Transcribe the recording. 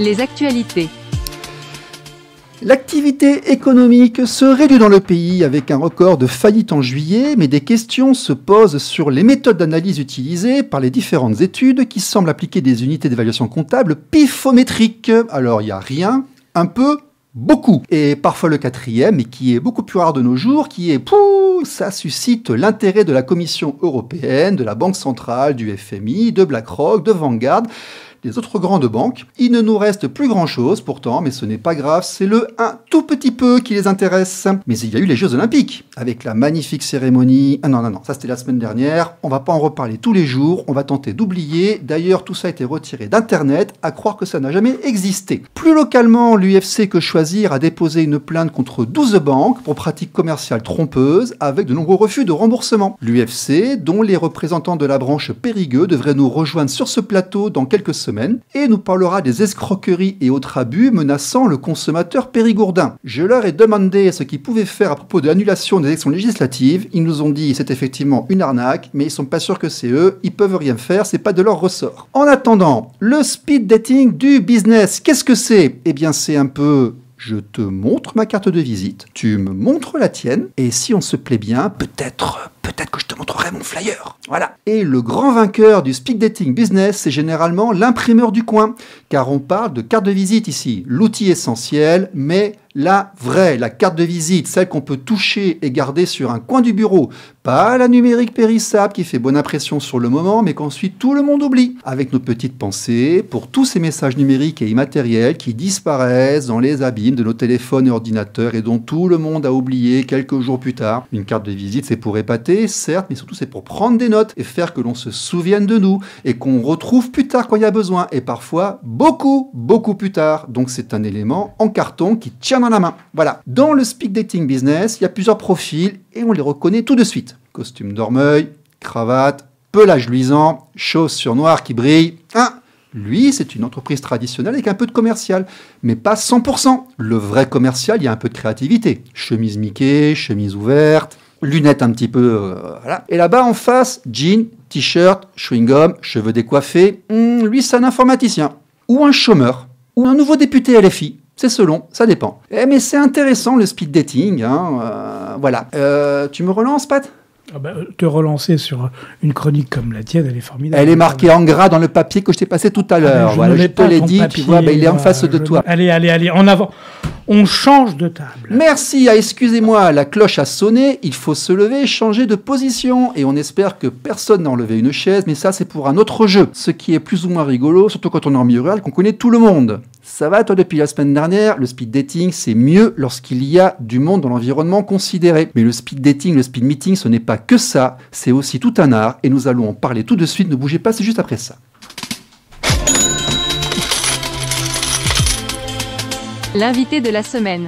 Les actualités. L'activité économique se réduit dans le pays avec un record de faillites en juillet, mais des questions se posent sur les méthodes d'analyse utilisées par les différentes études qui semblent appliquer des unités d'évaluation comptable pifométriques. Alors il y a rien, un peu, beaucoup. Et parfois le quatrième, et qui est beaucoup plus rare de nos jours, qui est ça suscite l'intérêt de la Commission européenne, de la Banque centrale, du FMI, de BlackRock, de Vanguard, des autres grandes banques. Il ne nous reste plus grand-chose pourtant, mais ce n'est pas grave, c'est un tout petit peu qui les intéresse. Mais il y a eu les Jeux Olympiques, avec la magnifique cérémonie... Ah non, ça c'était la semaine dernière, on va pas en reparler tous les jours, on va tenter d'oublier. D'ailleurs, tout ça a été retiré d'Internet, à croire que ça n'a jamais existé. Plus localement, l'UFC Que Choisir a déposé une plainte contre 12 banques pour pratiques commerciales trompeuses, avec de nombreux refus de remboursement. L'UFC, dont les représentants de la branche Périgueux devraient nous rejoindre sur ce plateau dans quelques semaines, et nous parlera des escroqueries et autres abus menaçant le consommateur périgourdin. Je leur ai demandé ce qu'ils pouvaient faire à propos de l'annulation des élections législatives. Ils nous ont dit c'est effectivement une arnaque, mais ils sont pas sûrs que c'est eux, ils peuvent rien faire, c'est pas de leur ressort. En attendant, le speed dating du business, qu'est-ce que c'est ? Eh bien c'est un peu... Je te montre ma carte de visite, tu me montres la tienne, et si on se plaît bien, peut-être que je te montrerai mon flyer. Voilà. Et le grand vainqueur du speed dating business, c'est généralement l'imprimeur du coin, car on parle de carte de visite ici, l'outil essentiel, mais la vraie, la carte de visite, celle qu'on peut toucher et garder sur un coin du bureau, pas la numérique périssable qui fait bonne impression sur le moment, mais qu'ensuite tout le monde oublie, avec nos petites pensées pour tous ces messages numériques et immatériels qui disparaissent dans les abîmes de nos téléphones et ordinateurs et dont tout le monde a oublié quelques jours plus tard. Une carte de visite, c'est pour épater, certes, mais surtout c'est pour prendre des notes et faire que l'on se souvienne de nous et qu'on retrouve plus tard quand il y a besoin, et parfois beaucoup plus tard. Donc c'est un élément en carton qui tient dans la main. Voilà. Dans le speed dating business, il y a plusieurs profils et on les reconnaît tout de suite. Costume dormeuil, cravate, pelage luisant, chaussures noires qui brillent. Lui, c'est une entreprise traditionnelle avec un peu de commercial, mais pas 100%. Le vrai commercial, il y a un peu de créativité. Chemise Mickey, chemise ouverte, lunettes un petit peu... voilà. Et là-bas, en face, jean, t-shirt, chewing-gum, cheveux décoiffés. Lui, c'est un informaticien. Ou un chômeur. Ou un nouveau député LFI. C'est selon, ça dépend. Mais c'est intéressant le speed dating, voilà. Tu me relances, Pat ? Te relancer sur une chronique comme la tienne, elle est formidable. Elle est marquée en gras dans le papier que je t'ai passé tout à l'heure. Voilà, je te l'ai dit, papier, tu vois, il est en face de toi. Allez, en avant. On change de table. Merci, excusez-moi, la cloche a sonné, il faut se lever et changer de position. Et on espère que personne n'a enlevé une chaise, mais ça c'est pour un autre jeu. Ce qui est plus ou moins rigolo, surtout quand on est en milieu rural, qu'on connaît tout le monde. Ça va, toi, depuis la semaine dernière, le speed dating, c'est mieux lorsqu'il y a du monde dans l'environnement considéré. Mais le speed dating, le speed meeting, ce n'est pas que ça, c'est aussi tout un art, et nous allons en parler tout de suite, ne bougez pas, c'est juste après ça. L'invité de la semaine.